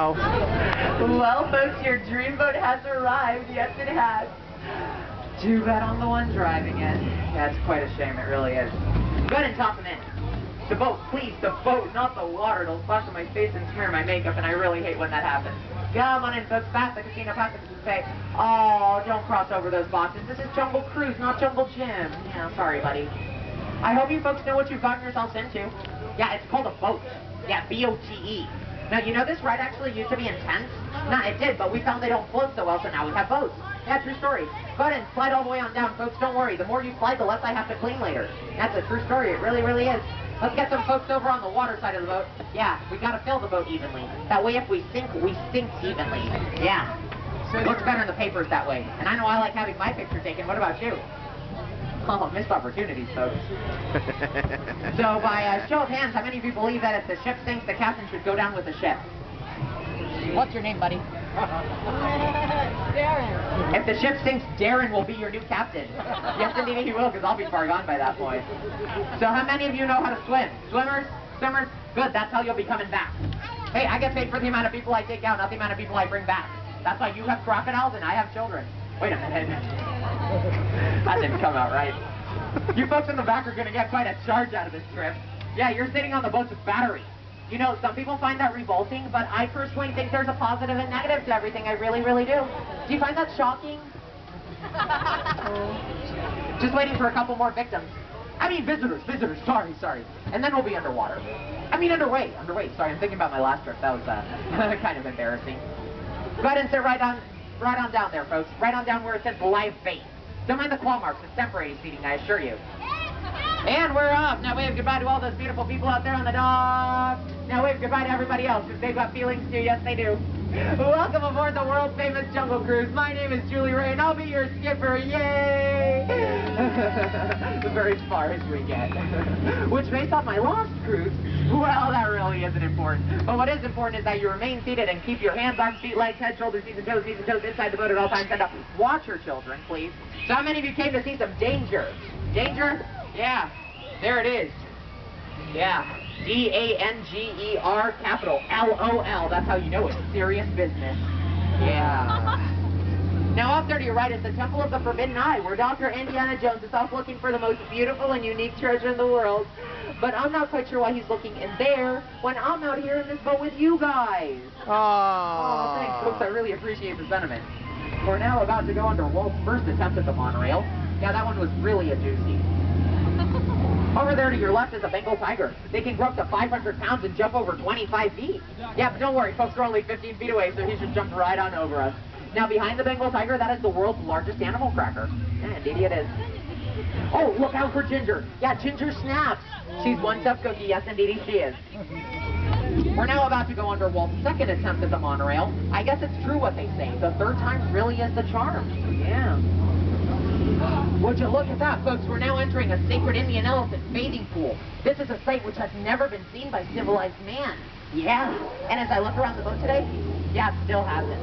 Well, folks, your dreamboat has arrived. Yes, it has. Too bad I'm the one driving it. Yeah, it's quite a shame. It really is. Go ahead and toss them in. The boat, please. The boat, not the water. It'll splash on my face and smear my makeup, and I really hate when that happens. Come on in, folks. Past the casino, past the cafe. Oh, don't cross over those boxes. This is Jungle Cruise, not Jungle Gym. Yeah, sorry, buddy. I hope you folks know what you've gotten yourselves into. Yeah, it's called a boat. Yeah, B-O-T-E. Now, you know this ride actually used to be intense? Nah, it did, but we found they don't float so well, so now we have boats. Yeah, true story. Go ahead and slide all the way on down, folks. Don't worry. The more you slide, the less I have to clean later. That's a true story. It really, really is. Let's get some folks over on the water side of the boat. Yeah, we gotta fill the boat evenly. That way, if we sink evenly. Yeah. It looks better in the papers that way. And I know I like having my picture taken. What about you? Oh, missed opportunities, folks. So, by show of hands, how many of you believe that if the ship sinks, the captain should go down with the ship? What's your name, buddy? Darren. If the ship sinks, Darren will be your new captain. Yes, indeed he will, because I'll be far gone by that point. So how many of you know how to swim? Swimmers? Swimmers? Good, that's how you'll be coming back. Hey, I get paid for the amount of people I take out, not the amount of people I bring back. That's why you have crocodiles and I have children. Wait a minute. That didn't come out right. You folks in the back are going to get quite a charge out of this trip. Yeah, you're sitting on the boat's battery. You know, some people find that revolting, but I personally think there's a positive and negative to everything. I really, really do. Do you find that shocking? Just waiting for a couple more victims. I mean, visitors. Sorry. And then we'll be underwater. I mean, underway. Sorry, I'm thinking about my last trip. That was kind of embarrassing. Go ahead and sit right on down there, folks. Right on down where it says live bait. Don't mind the claw marks. It's temporary seating, I assure you. And we're off. Now wave goodbye to all those beautiful people out there on the dock. Now wave goodbye to everybody else, because they've got feelings too. Yes, they do. Welcome aboard the world-famous Jungle Cruise. My name is Julie Ray, and I'll be your skipper. Yay! Very far as we get. Which, based on my last cruise, well, that really isn't important. But what is important is that you remain seated and keep your hands, arms, feet, legs, head, shoulders, knees and toes inside the boat at all times. And watch your children, please. So how many of you came to see some danger? Danger? Yeah, there it is. Yeah, D-A-N-G-E-R, capital L-O-L. That's how you know it's serious business. Yeah. Now off there to your right is the Temple of the Forbidden Eye, where Dr. Indiana Jones is off looking for the most beautiful and unique treasure in the world. But I'm not quite sure why he's looking in there when I'm out here in this boat with you guys. Oh, thanks, folks. I really appreciate the sentiment. We're now about to go under Walt's first attempt at the monorail. Yeah, that one was really a doozy. Over there to your left is a Bengal tiger. They can grow up to 500 pounds and jump over 25 feet. Yeah, but don't worry, folks, we're only 15 feet away, so he should jump right on over us. Now, behind the Bengal tiger, that is the world's largest animal cracker. Yeah, indeed it is. Oh, look out for Ginger. Yeah, Ginger snaps. She's one tough cookie. Yes, indeed she is. We're now about to go under Walt's second attempt at the monorail. I guess it's true what they say. The third time really is the charm. Yeah. Would you look at that, folks? We're now entering a sacred Indian elephant bathing pool. This is a sight which has never been seen by civilized man. Yeah. And as I look around the boat today, yeah, it still hasn't.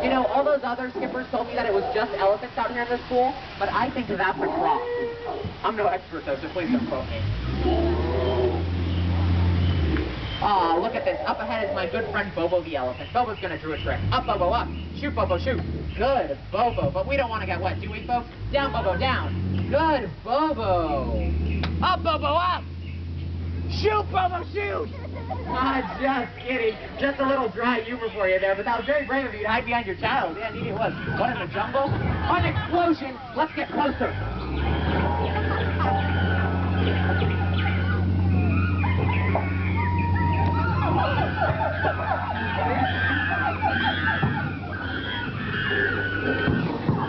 You know, all those other skippers told me that it was just elephants out here in this pool, but I think that's a cross. I'm no expert, though, so please don't quote me. Aw, look at this. Up ahead is my good friend Bobo the elephant. Bobo's gonna do a trick. Up, Bobo, up. Shoot, Bobo, shoot. Good, Bobo. But we don't want to get wet, do we, folks? Down, Bobo, down. Good, Bobo. Up, Bobo, up. Shoot, Bobo, shoot. Just kidding. Just a little dry humor for you there, but that was very brave of you to hide behind your child. Yeah, indeed it was. What in the jungle? An explosion. Let's get closer.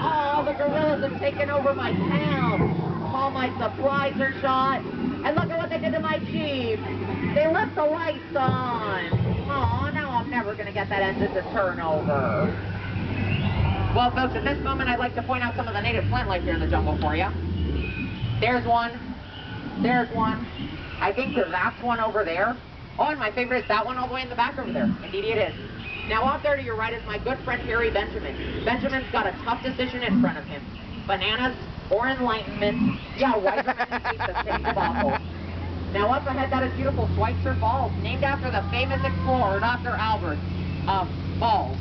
Oh, the gorillas have taken over my town. All my supplies are shot. And look at what they did to my Jeep. They left the lights on. Oh, now I'm never going to get that engine to turn over. Well, folks, at this moment, I'd like to point out some of the native plant life here in the jungle for you. There's one. There's one. I think that's one over there. Oh, and my favorite is that one all the way in the back over there. Indeed it is. Now, off there to your right is my good friend Harry Benjamin. Benjamin's got a tough decision in front of him. Bananas or enlightenment. Yeah, white eat the same awful. Now up ahead, that is beautiful Schweitzer Falls, named after the famous explorer, Dr. Albert. Falls.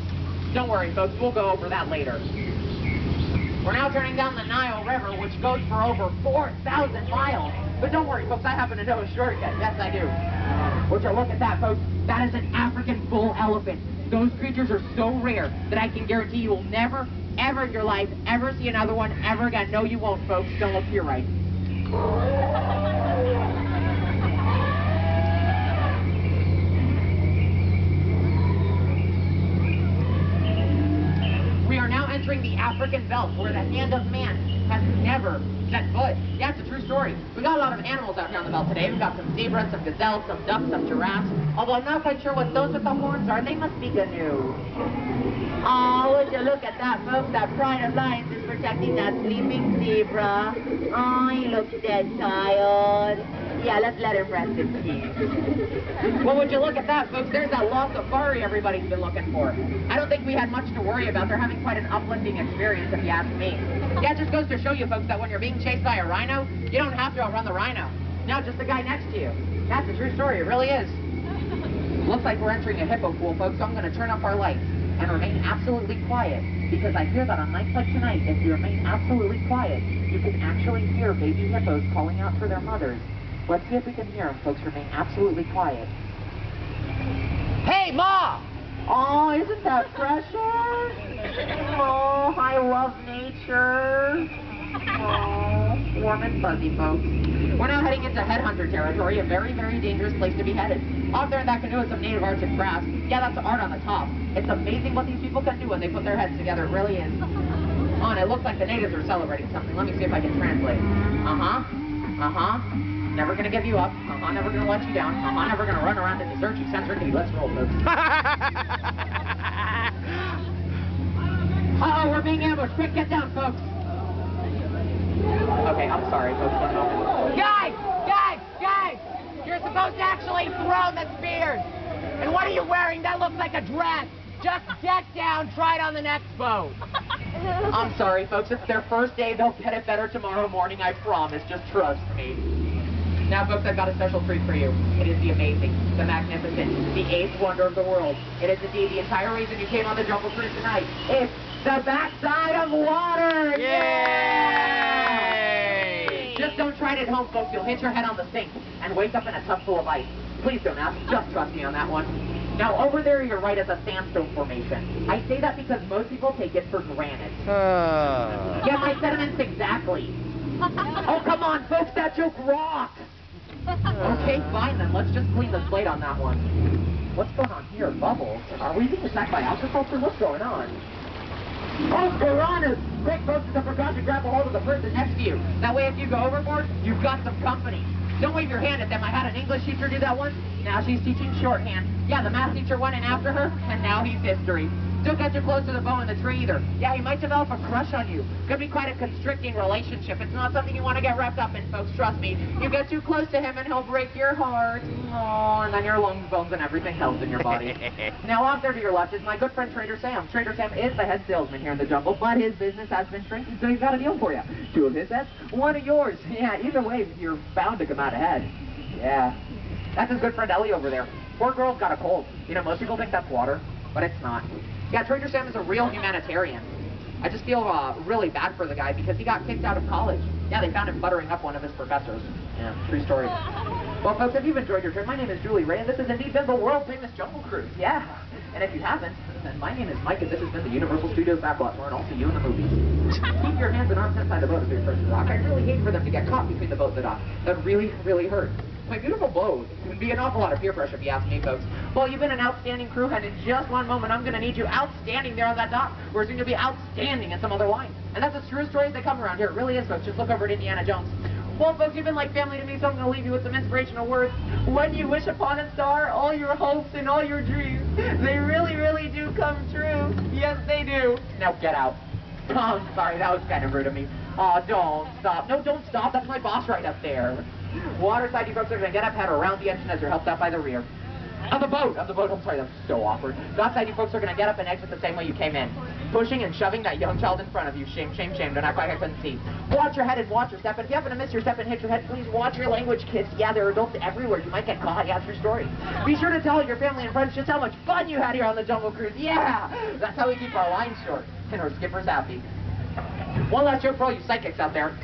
Don't worry, folks, we'll go over that later. We're now turning down the Nile River, which goes for over 4,000 miles. But don't worry, folks, I happen to know a shortcut. Yes, I do. Would you look at that, folks? That is an African bull elephant. Those creatures are so rare that I can guarantee you will never, ever in your life, ever see another one ever again. No, you won't, folks. Don't look to your right. We are now entering the African belt, where the hand of man has never set foot. Yeah, it's a true story. We got a lot of animals out here on the belt today. We've got some zebras, some gazelles, some ducks, some giraffes. Although I'm not quite sure what those with the horns are. They must be gnu. Oh, would you look at that, folks? That pride of lions is protecting that sleeping zebra. Oh, he looks dead tired. Yeah, let's let him rest in peace. Well, would you look at that, folks? There's that lost safari everybody's been looking for. I don't think we had much to worry about. They're having quite an uplifting experience, if you ask me. Yeah, it just goes to show you, folks, that when you're being chased by a rhino, you don't have to outrun the rhino. No, just the guy next to you. That's a true story. It really is. Looks like we're entering a hippo pool, folks, so I'm going to turn up our lights and remain absolutely quiet, because I hear that on nights like tonight, if you remain absolutely quiet, you can actually hear baby hippos calling out for their mothers. Let's see if we can hear them, folks. Remain absolutely quiet. Hey, Ma! Oh, isn't that precious? Oh, I love nature. Oh, warm and fuzzy, folks. We're now heading into headhunter territory, a very, very dangerous place to be headed. Off there in that canoe is some native arts and crafts. Yeah, that's art on the top. It's amazing what these people can do when they put their heads together. It really is. Oh, and it looks like the natives are celebrating something. Let me see if I can translate. Never gonna give you up. Never gonna let you down. Never gonna run around and desert you, centricity. Let's roll, folks. Uh-oh, we're being ambushed. Quick, get down, folks. Okay, I'm sorry, folks. Guys! You're supposed to actually throw the spears. And what are you wearing? That looks like a dress. Just get down. Try it on the next boat. I'm sorry, folks. It's their first day. They'll get it better tomorrow morning, I promise. Just trust me. Now, folks, I've got a special treat for you. It is the amazing, the magnificent, the eighth wonder of the world. It is indeed the entire reason you came on the Jungle Cruise tonight. It's the backside of water! Yay! Just don't try it at home, folks. You'll hit your head on the sink and wake up in a tub full of ice. Please don't ask. Just trust me on that one. Now, over there, you're right, at the sandstone formation. I say that because most people take it for granted. Yeah, my sentiments exactly. Oh, come on, folks, that joke rocked. Okay, fine then. Let's just clean the slate on that one. What's going on here? Bubbles? Are we being attacked by aquaculture? What's going on? Oh, piranhas! Quick, folks, it's a precaution. Grab a hold of the person next to you. That way, if you go overboard, you've got some company. Don't wave your hand at them. I had an English teacher do that once. Now she's teaching shorthand. Yeah, the math teacher went in after her, and now he's history. Don't get too close to the bow in the tree either. Yeah, he might develop a crush on you. Could be quite a constricting relationship. It's not something you want to get wrapped up in, folks. Trust me. You get too close to him and he'll break your heart. Oh, and then your lungs, bones, and everything else in your body. Now, off there to your left is my good friend Trader Sam. Trader Sam is the head salesman here in the jungle, but his business has been shrinking, so he's got a deal for you. 2 of his heads, 1 of yours. Yeah, either way, you're bound to come out ahead. Yeah. That's his good friend Ellie over there. Poor girl's got a cold. You know, most people think that's water, but it's not. Yeah, Trader Sam is a real humanitarian. I just feel really bad for the guy because he got kicked out of college. Yeah, they found him buttering up one of his professors. Yeah, true story. Well, folks, if you've enjoyed your trip, my name is Julie Ray, and this has indeed been the world-famous Jungle Cruise. Yeah. And if you haven't, then my name is Mike, and this has been the Universal Studios Backlot Tour, and I'll see you in the movies. Keep your hands and arms inside the boat as we approach the dock. I really hate for them to get caught between the boat and the dock. That would really, really hurt. My beautiful boat. It would be an awful lot of peer pressure if you ask me, folks. Well, you've been an outstanding crew, and in just one moment, I'm going to need you outstanding there on that dock, where soon you'll be outstanding in some other line. And that's as true a story as they come around here. It really is, folks. Just look over at Indiana Jones. Well, folks, you've been like family to me, so I'm going to leave you with some inspirational words. When you wish upon a star, all your hopes and all your dreams, they really, really do come true. Yes, they do. Now get out. Oh, I'm sorry. That was kind of rude of me. Oh, don't stop. No, don't stop. That's my boss right up there. Waterside, you folks are going to get up, head around the engine as you're helped out by the rear. Of the boat, I'm sorry, that's so awkward. Outside, you folks are going to get up and exit the same way you came in. Pushing and shoving that young child in front of you. Shame, shame, shame. Don't act like I couldn't see. Watch your head and watch your step. And if you happen to miss your step and hit your head, please watch your language, kids. Yeah, there are adults everywhere. You might get caught. Yeah, it's your story. Be sure to tell your family and friends just how much fun you had here on the Jungle Cruise. Yeah! That's how we keep our lines short and our skippers happy. One last joke for all you psychics out there.